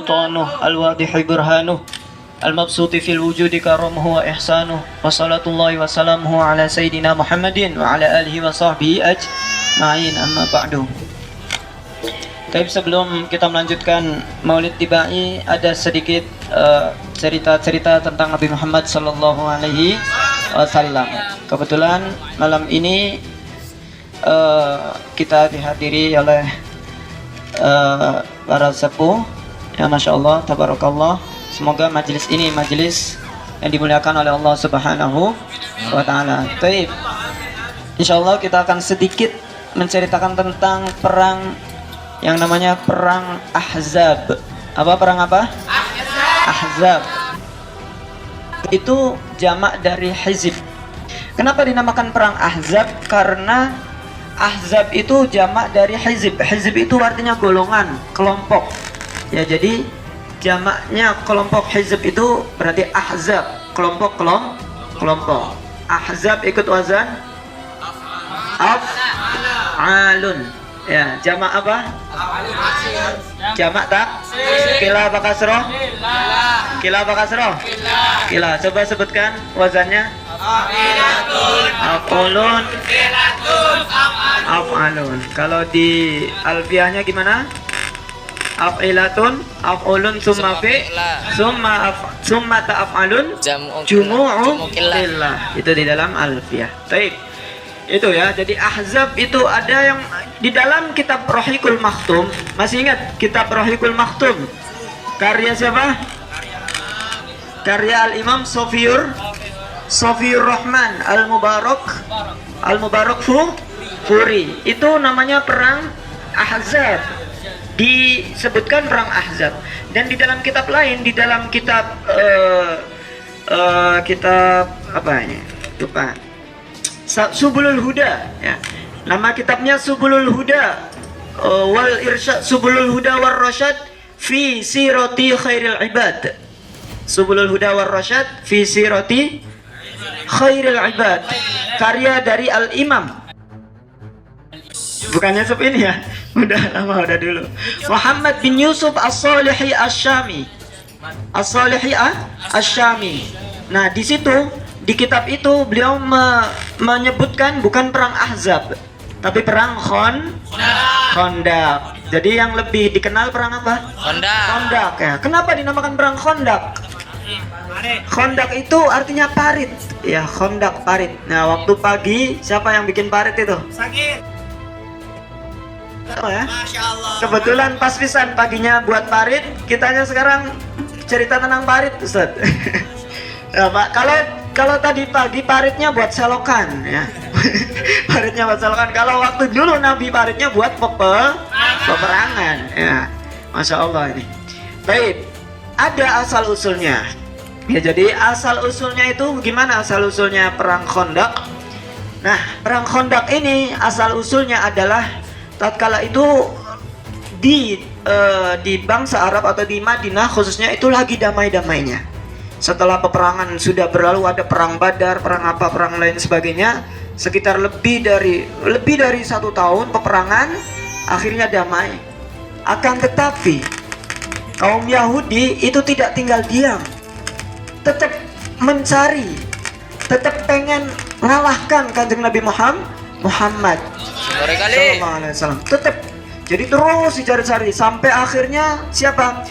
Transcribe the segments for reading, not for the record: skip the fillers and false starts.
سلطانه الواضح برهانه المبسوط في الوجود كرمه وإحسانه وصلاة الله وسلامه على سيدنا محمد وعلى آله وصحبه أجمعين أما بعد. Tapi sebelum kita melanjutkan Maulid Tibai, ada sedikit cerita-cerita tentang Nabi Muhammad Sallallahu Alaihi Wasallam. Kebetulan malam ini kita dihadiri oleh para sepuh, ya Masya Allah, Tabarakallah. Semoga majelis ini majelis yang dimuliakan oleh Allah Subhanahu wa Ta'ala. Baik, Insya Allah kita akan sedikit menceritakan tentang perang yang namanya perang Ahzab. Apa perang apa? Ahzab. Itu jamak dari hizib. Kenapa dinamakan perang Ahzab? Karena Ahzab itu jamak dari hizib. Hizib itu artinya golongan, kelompok. Ya, jadi jamaknya kelompok hizib itu berarti Ahzab, kelompok. Ahzab ikut wazan af'alun. Ya, jamak apa? Jamak tak? Kila apa kasroh? Kila apa kasroh? Kila. Coba sebutkan wazannya. Af'ulun. Af'alun. Kalau di alfiahnya gimana? Af'ilatun, af'ulun, summa fi, summa ta'af'alun, jumu'u lillah. Itu di dalam alfiah. Baik. Itu ya, jadi Ahzab itu ada yang di dalam kitab Rohikul Maktum. Masih ingat kitab Rohikul Maktum? Karya siapa? Karya Al-Imam Sofiyur Rahman Al-Mubarak Furi. Itu namanya perang Ahzab. Disebutkan perang Ahzab. Dan di dalam kitab lain, di dalam kitab kitab apa ini? Lupa. Subulul Huda, ya. Nama kitabnya Subulul Huda wal Irsyad, Subulul Huda war Rasyad fi sirati khairil ibad. Subulul Huda war Rasyad fi sirati khairil ibad. Karya dari Al-Imam. Bukannya sub ini ya. Udah lama, udah dulu. Muhammad bin Yusuf As-Salihi Asy-Syami. As-Salihi Asy-Syami. Nah, di situ di kitab itu beliau menyebutkan bukan perang Ahzab, tapi perang Khandaq. Jadi yang lebih dikenal perang apa? Khandaq ya. Kenapa dinamakan perang Khandaq? Khandaq itu artinya parit. Ya, Khandaq parit. Nah, waktu pagi siapa yang bikin parit itu? Sakit. Oh ya. Kebetulan pas pisan paginya buat parit, kitanya sekarang cerita tentang parit, Ustaz. Ya, Pak, kalau tadi pagi paritnya buat selokan ya. Paritnya buat selokan. Kalau waktu dulu Nabi paritnya buat peperangan ya. Masya Allah ini. Baik, ada asal usulnya. Ya, jadi asal usulnya itu gimana asal usulnya perang Khandaq? Nah, perang Khandaq ini asal usulnya adalah tatkala itu di bangsa Arab atau di Madinah khususnya itu lagi damai-damainya. Setelah peperangan sudah berlalu, ada perang Badar, perang apa, perang lain sebagainya, sekitar lebih dari 1 tahun peperangan, akhirnya damai. Akan tetapi kaum Yahudi itu tidak tinggal diam, tetap mencari, tetap pengen mengalahkan Kanjeng Nabi Muhammad Sallallahu Alaihi Wasallam. Tetap, jadi terus dicari-cari sampai akhirnya siapa?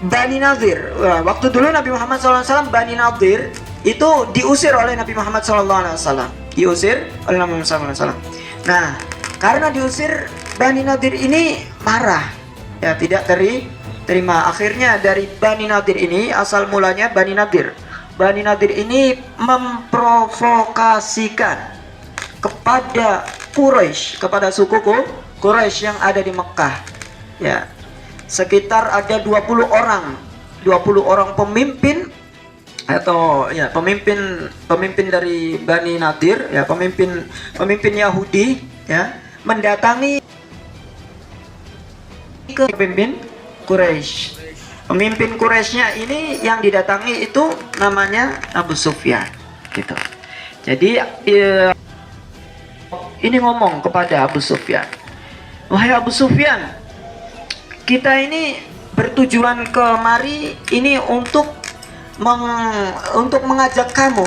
Bani Nadir. Waktu dulu Nabi Muhammad SAW, Bani Nadir itu diusir oleh Nabi Muhammad SAW. Diusir oleh Nabi Muhammad SAW. Nah, karena diusir, Bani Nadir ini marah, ya, tidak terima. Akhirnya dari Bani Nadir ini, asal mulanya Bani Nadir. Bani Nadir ini memprovokasikan kepada Quraisy, kepada suku Quraisy yang ada di Mekah. Ya. Sekitar ada 20 orang pemimpin atau ya pemimpin dari Bani Nadir, ya, pemimpin Yahudi, ya, mendatangi ke pemimpin Quraisy. Pemimpin Quraisynya ini yang didatangi itu namanya Abu Sufyan, gitu. Jadi ini ngomong kepada Abu Sufyan, wahai Abu Sufyan, kita ini bertujuan kemari ini untuk mengajak kamu,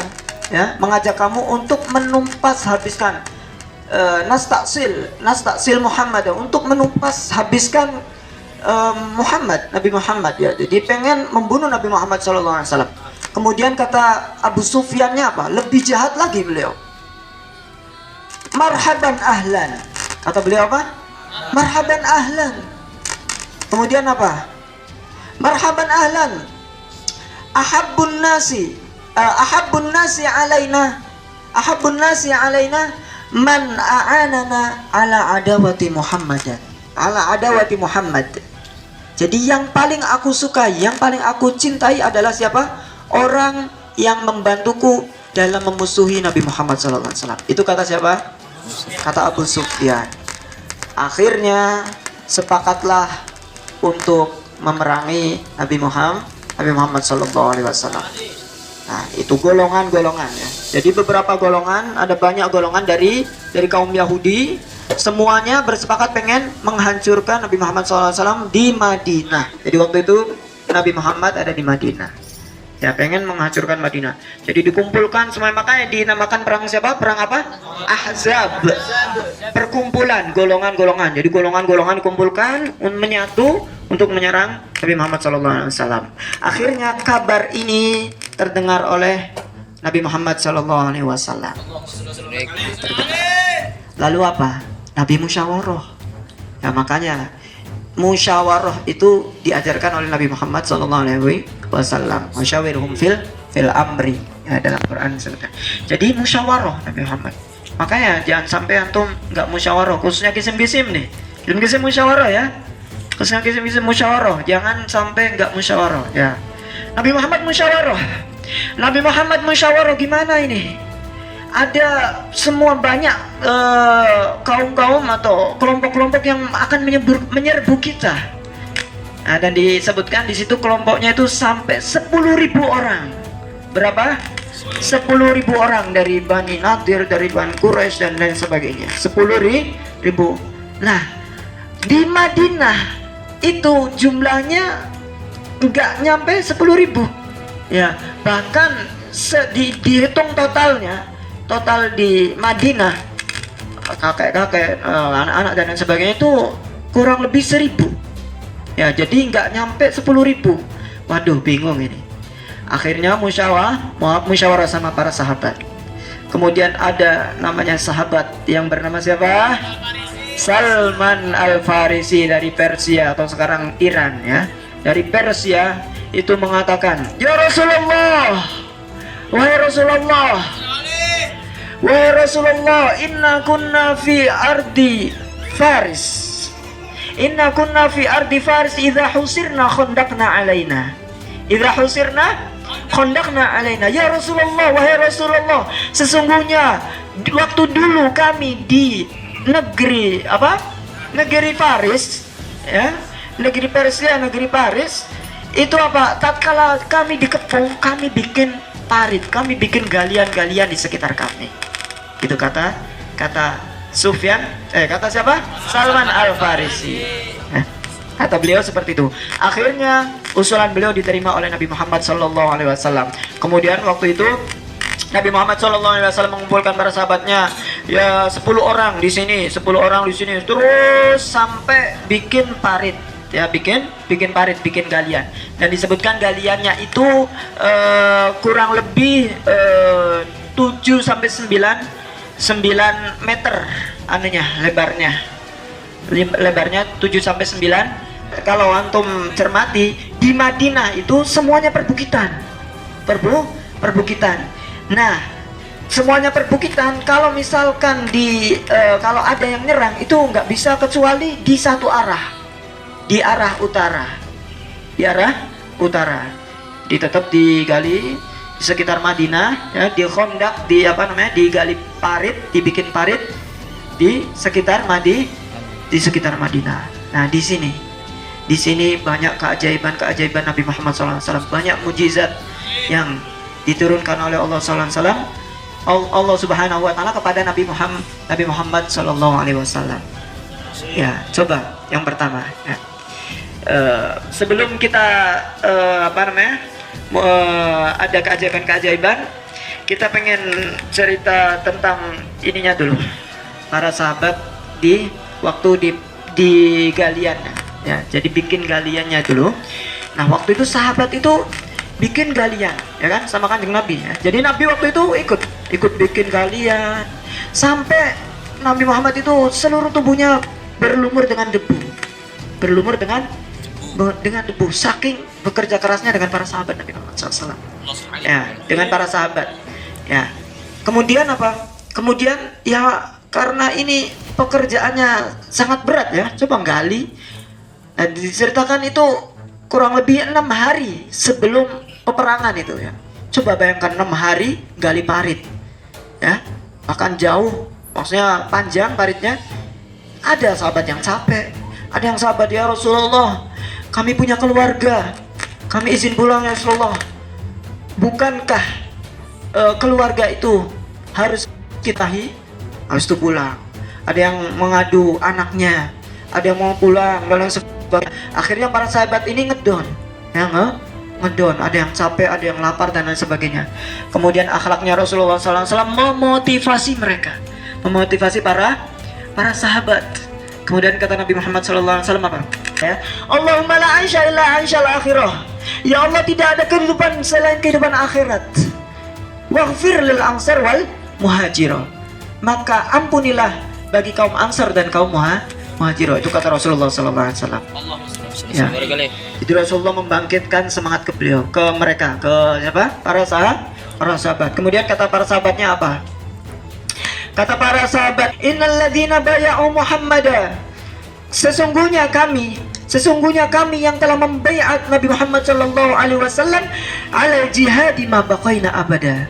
ya, mengajak kamu untuk menumpas habiskan nastaksil Muhammad, untuk menumpas habiskan Nabi Muhammad, ya. Jadi pengen membunuh Nabi Muhammad SAW. Kemudian kata Abu Sufyannya apa? Lebih jahat lagi beliau. Marhaban ahlan. Kata beliau apa? Marhaban ahlan. Kemudian apa? Marhaban ahlan. Ahabbun nasi alaina man a'anana ala adawati Muhammadan. Ala adawati Muhammad. Jadi yang paling aku sukai, yang paling aku cintai adalah siapa? Orang yang membantuku dalam memusuhi Nabi Muhammad SAW. Itu kata siapa? Kata Abu Sufyan. Akhirnya sepakatlah untuk memerangi Nabi Muhammad SAW. Nah, itu golongan-golongan, ya. Jadi beberapa golongan, ada banyak golongan dari kaum Yahudi, semuanya bersepakat pengen menghancurkan Nabi Muhammad SAW di Madinah. Jadi waktu itu Nabi Muhammad ada di Madinah, ya, pengen menghancurkan Madinah. Jadi dikumpulkan semua, makanya dinamakan perang siapa? Perang apa? Ahzab. Perkumpulan golongan-golongan. Jadi golongan-golongan dikumpulkan menyatu untuk menyerang Nabi Muhammad SAW. Akhirnya kabar ini terdengar oleh Nabi Muhammad SAW. Lalu apa? Nabi musyawarah. Ya, makanya musyawarah itu diajarkan oleh Nabi Muhammad SAW. Musyawirhum fil amri, ya, dalam Quran disebutkan. Jadi musyawarah Nabi Muhammad. Makanya jangan sampai antum nggak musyawarah, khususnya kisim-kisim nih. Kisim-kisim musyawarah, ya. Khususnya kisim-kisim musyawarah, jangan sampai nggak musyawarah, ya. Nabi Muhammad musyawarah. Nabi Muhammad musyawarah gimana ini? Ada semua banyak kaum-kaum atau kelompok-kelompok yang akan menyerbu kita. Nah, dan disebutkan di situ kelompoknya itu sampai 10.000 orang. Berapa? 10.000 orang dari Bani Nadir, dari Bani Quraisy dan lain sebagainya. 10.000. Nah, di Madinah itu jumlahnya nggak nyampe 10.000. Ya, bahkan dihitung totalnya, total di Madinah, kakek-kakek, anak-anak dan lain sebagainya itu kurang lebih 1.000. Ya, jadi nggak nyampe 10.000. Waduh, bingung ini. Akhirnya musyawarah sama para sahabat. Kemudian ada namanya sahabat yang bernama siapa? Salman Al-Farisi dari Persia atau sekarang Iran, ya. Dari Persia itu mengatakan, "Ya Rasulullah, wahai Rasulullah, wahai Rasulullah, inna kunna fi ardi Faris. Inna kunna fi ardi Faris idza husirna khandaqna alaina. Idza husirna khandaqna alaina." Ya Rasulullah, wahai Rasulullah, sesungguhnya waktu dulu kami di negeri apa? Negeri Faris, ya. Negeri Persia, negeri Faris. Itu apa? Tatkala kami dikepung, kami bikin parit, kami bikin galian-galian di sekitar kami. Itu kata Sufyan, kata siapa? Salman Al-Farisi. Kata beliau seperti itu. Akhirnya usulan beliau diterima oleh Nabi Muhammad SAW. Kemudian waktu itu Nabi Muhammad SAW mengumpulkan para sahabatnya, ya, 10 orang di sini, 10 orang di sini, terus sampai bikin parit, ya, bikin parit, bikin galian. Dan disebutkan galiannya itu kurang lebih 7 sampai 9 meter anunya, lebarnya 7 sampai 9. Kalau antum cermati, di Madinah itu semuanya perbukitan. Nah, semuanya perbukitan. Kalau misalkan kalau ada yang nyerang itu nggak bisa kecuali di satu arah, di arah utara, tetap digali di sekitar Madinah, ya, di khandak, digali parit, dibikin parit di sekitar Madinah. Nah, di sini banyak keajaiban Nabi Muhammad SAW, banyak mujizat yang diturunkan oleh Allah SAW, Allah Subhanahu Wa Taala kepada Nabi Muhammad SAW. Ya, coba yang pertama, ya. Sebelum kita ada keajaiban-keajaiban, kita pengen cerita tentang ininya dulu, para sahabat di waktu di galian ya. Jadi bikin galiannya dulu. Nah, waktu itu sahabat itu bikin galian ya kan sama Kanjeng Nabi ya. Jadi Nabi waktu itu ikut bikin galian sampai Nabi Muhammad itu seluruh tubuhnya berlumur dengan debu. Berlumur dengan debu, saking bekerja kerasnya dengan para sahabat Nabi Muhammad SAW ya, dengan para sahabat ya. Kemudian apa? Kemudian ya karena ini pekerjaannya sangat berat ya, coba gali. Nah, diceritakan itu kurang lebih 6 hari sebelum peperangan itu ya. Coba bayangkan 6 hari gali parit ya, akan jauh, maksudnya panjang paritnya. Ada sahabat yang capek, ada yang sahabat, ya Rasulullah, kami punya keluarga, kami izin pulang ya Rasulullah. Bukankah keluarga itu harus kitahi, harus itu pulang? Ada yang mengadu anaknya, ada yang mau pulang dan lain sebagainya. Akhirnya para sahabat ini ngedon, ya ngedon. Ada yang capek, ada yang lapar dan lain sebagainya. Kemudian akhlaknya Rasulullah SAW memotivasi mereka, memotivasi para sahabat. Kemudian kata Nabi Muhammad SAW apa? Ya, Allahumma la aisha illa aishal akhirah. Ya Allah, tidak ada kehidupan selain kehidupan akhirat. Waghfir lil ansar wal muhajirah. Maka ampunilah bagi kaum ansar dan kaum muhajirah. Itu kata Rasulullah SAW. Ya. Jadi Rasulullah membangkitkan semangat ke beliau, ke mereka, ke siapa? Para sahabat. Kemudian kata para sahabatnya apa? Kata para sahabat, innal ladzina bay'u Muhammada, sesungguhnya kami yang telah membaiat Nabi Muhammad sallallahu alaihi wasallam ala jihad ma baqaina abada.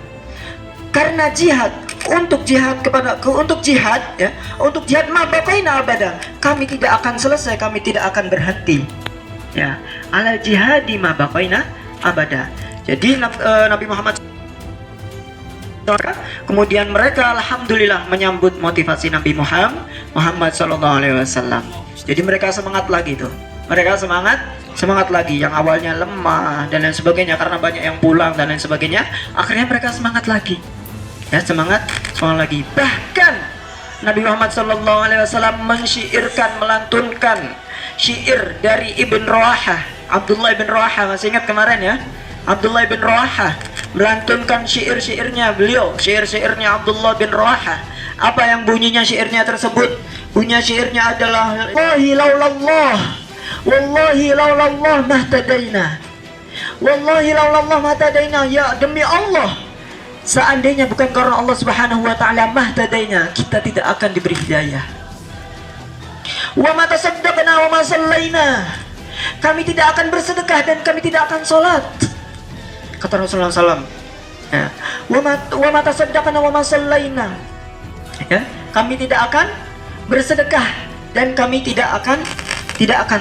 Karena jihad, untuk jihad ya, untuk jihad ma baqaina abada, kami tidak akan selesai, kami tidak akan berhenti. Ya, ala jihad ma baqaina abada. Jadi Nabi Muhammad, kemudian mereka alhamdulillah menyambut motivasi Nabi Muhammad sallallahu alaihi wasallam. Jadi mereka semangat lagi tuh. Mereka semangat lagi, yang awalnya lemah dan lain sebagainya karena banyak yang pulang dan lain sebagainya. Akhirnya mereka semangat lagi. Ya, semangat lagi. Bahkan Nabi Muhammad sallallahu alaihi wasallam mensyairkan, melantunkan syair dari Ibn Rawahah, Abdullah ibn Rawahah, masih ingat kemarin ya? Abdullah bin Rawahah melantunkan syair-syairnya beliau, syair-syairnya Abdullah bin Rawahah. Apa yang bunyinya syairnya tersebut? Bunyinya syairnya adalah wallahi laulallah mahtadaina. Wallahi laulallah mahtadaina, ya demi Allah, seandainya bukan karena Allah Subhanahu wa taala mahtadaina, kita tidak akan diberi hidayah. Wa ma tasaddaqna wa ma sallaina, kami tidak akan bersedekah dan kami tidak akan sholat. Kata Rasulullah SAW, ya, wa ma tasaddaqna wa ma sallaina, ya, kami tidak akan bersedekah dan kami tidak akan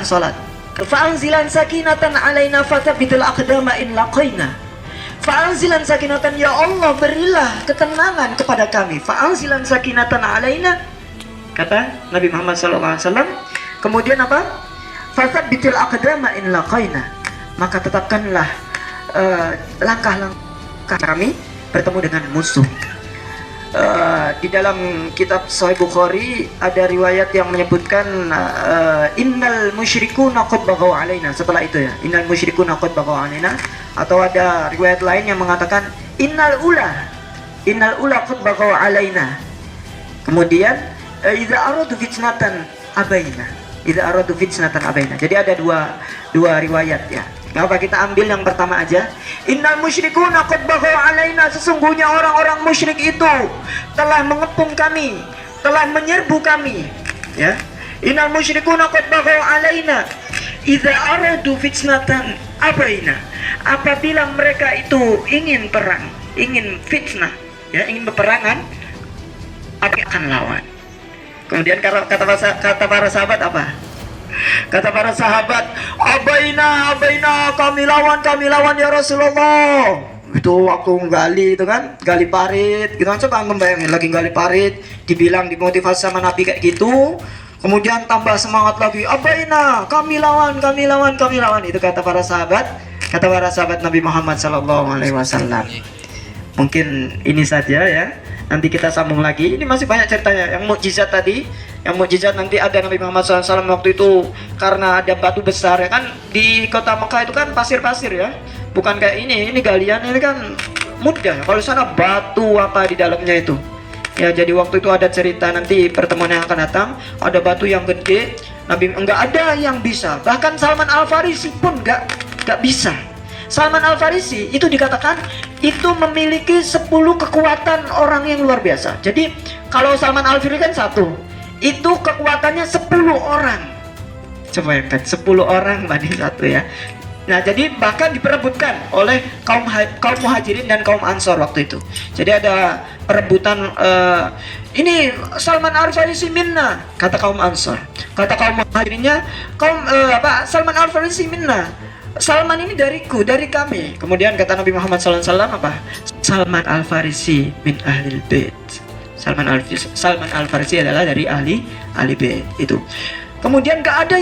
sholat. Fa'anzilan sakinatan alaina fathabitul aqdama in laqaina. Fa'anzilan sakinatan, ya Allah, berilah ketenangan kepada kami. Fa'anzilan sakinatan alaina, kata Nabi Muhammad SAW. Kemudian apa? Fathabitul aqdama in laqaina, maka tetapkanlah langkah-langkah kami bertemu dengan musuh. Di dalam kitab Sahih Bukhari ada riwayat yang menyebutkan innal musyrikuna qad baghaw alaina. Setelah itu ya, innal musyrikuna qad baghaw alaina, atau ada riwayat lain yang mengatakan innal ula qad baghaw alaina. Kemudian idza aradu fitnatan abaina. Jadi ada dua riwayat ya. Kenapa kita ambil yang pertama aja? Innal musyrikuna qad baghaw alaina, sesungguhnya orang-orang musyrik itu telah mengepung kami, telah menyerbu kami, ya. Innal musyrikuna qad baghaw alaina idza aradu fitnatan abaina. Apabila mereka itu ingin perang, ingin fitnah, ya, ingin peperangan, kami akan lawan. Kemudian kata para sahabat apa? Kata para sahabat, abaina, kami lawan ya Rasulullah. Itu waktu gali itu kan, gali parit gitu kan. Coba membayangin lagi gali parit, dibilang dimotivasi sama Nabi kayak gitu. Kemudian tambah semangat lagi, abaina, kami lawan, kami lawan, kami lawan. Itu kata para sahabat Nabi Muhammad SAW. Mungkin ini saja ya. Nanti kita sambung lagi. Ini masih banyak ceritanya. Yang mukjizat tadi, yang mukjizat nanti ada Nabi Muhammad SAW waktu itu karena ada batu besar ya kan, di kota Mekah itu kan pasir-pasir ya. Bukan kayak ini galian ini kan mudah. Kalau sana batu apa di dalamnya itu. Ya, jadi waktu itu ada cerita nanti pertemuan yang akan datang, ada batu yang gede, Nabi enggak ada yang bisa. Bahkan Salman Al-Farisi pun enggak bisa. Salman Al-Farisi itu dikatakan itu memiliki 10 kekuatan orang yang luar biasa. Jadi kalau Salman Al-Farisi kan satu, itu kekuatannya 10 orang. Coba yang kan 10 orang banding satu ya. Nah, jadi bahkan diperebutkan oleh kaum muhajirin dan kaum ansor waktu itu. Jadi ada perebutan, ini Salman Al-Farisi minna, kata kaum ansor. Kata kaum muhajirinnya, Salman Al-Farisi minna, Salman ini dariku, dari kami. Kemudian kata Nabi Muhammad SAW apa? Salman Al-Farisi min ahlil bait. Salman Al-Farisi adalah dari ahli bait itu. Kemudian gak ada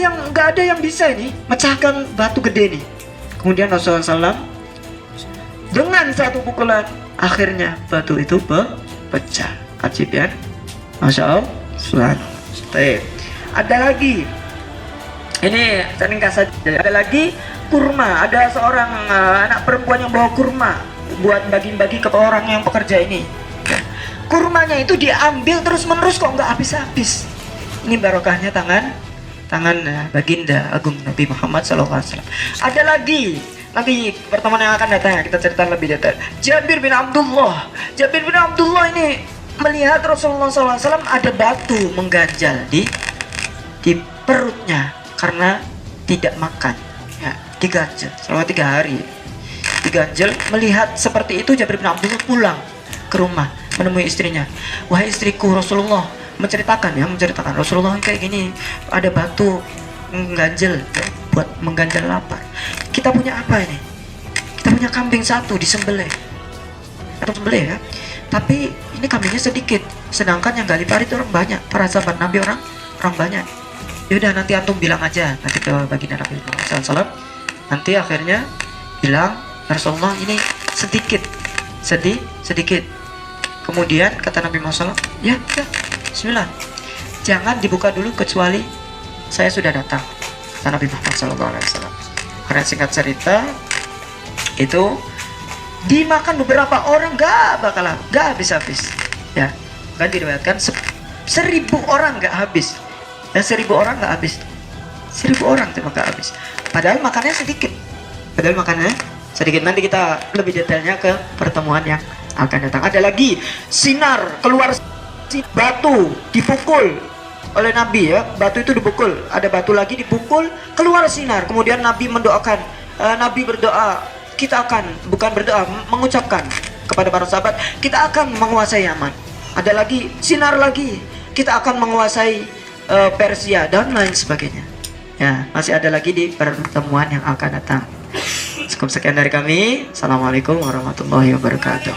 yang bisa ini mecahkan batu gede nih. Kemudian Rasulullah SAW dengan satu pukulan akhirnya batu itu pecah. Ajib ya, Masya Allah. Ada lagi, ini ringkas saja. Ada lagi kurma. Ada seorang anak perempuan yang bawa kurma buat bagi-bagi ke orang yang pekerja ini. Kurmanya itu diambil terus menerus kok nggak habis-habis. Ini barokahnya tangan baginda agung Nabi Muhammad SAW. Ada lagi nanti pertemuan yang akan datang kita cerita lebih detail. Jabir bin Abdullah ini melihat Rasulullah SAW ada batu mengganjal di perutnya karena tidak makan ya, diganjel selama 3 hari. Diganjel, melihat seperti itu Jabir bin Abdullah pulang ke rumah menemui istrinya. Wahai istriku, Rasulullah menceritakan Rasulullah kayak gini, ada batu mengganjel buat mengganjal lapar. Kita punya apa ini? Kita punya kambing satu disembelih ya, tapi ini kambingnya sedikit, sedangkan yang gali parit orang banyak, para sahabat Nabi orang banyak. Yaudah nanti antum bilang aja nanti ke baginda Nabi Muhammad SAW. Nanti akhirnya bilang, Rasulullah ini sedikit. Kemudian kata Nabi Muhammad SAW, ya Bismillah, jangan dibuka dulu kecuali saya sudah datang, kata Nabi Muhammad SAW. Karena singkat cerita itu dimakan beberapa orang, gak habis-habis ya. Kan diriwayatkan 1000 orang gak habis dan 1000 orang gak habis, 1000 orang cuma gak habis, padahal makannya sedikit. Nanti kita lebih detailnya ke pertemuan yang akan datang. Ada lagi sinar keluar, batu dipukul oleh Nabi ya, batu itu dipukul, ada batu lagi dipukul, keluar sinar. Kemudian Nabi mendoakan, Nabi berdoa, kita akan, bukan berdoa, mengucapkan kepada para sahabat, kita akan menguasai Yaman. Ada lagi sinar lagi, kita akan menguasai Persia dan lain sebagainya ya. Masih ada lagi di pertemuan yang akan datang. Cukup sekian dari kami. Assalamualaikum warahmatullahi wabarakatuh.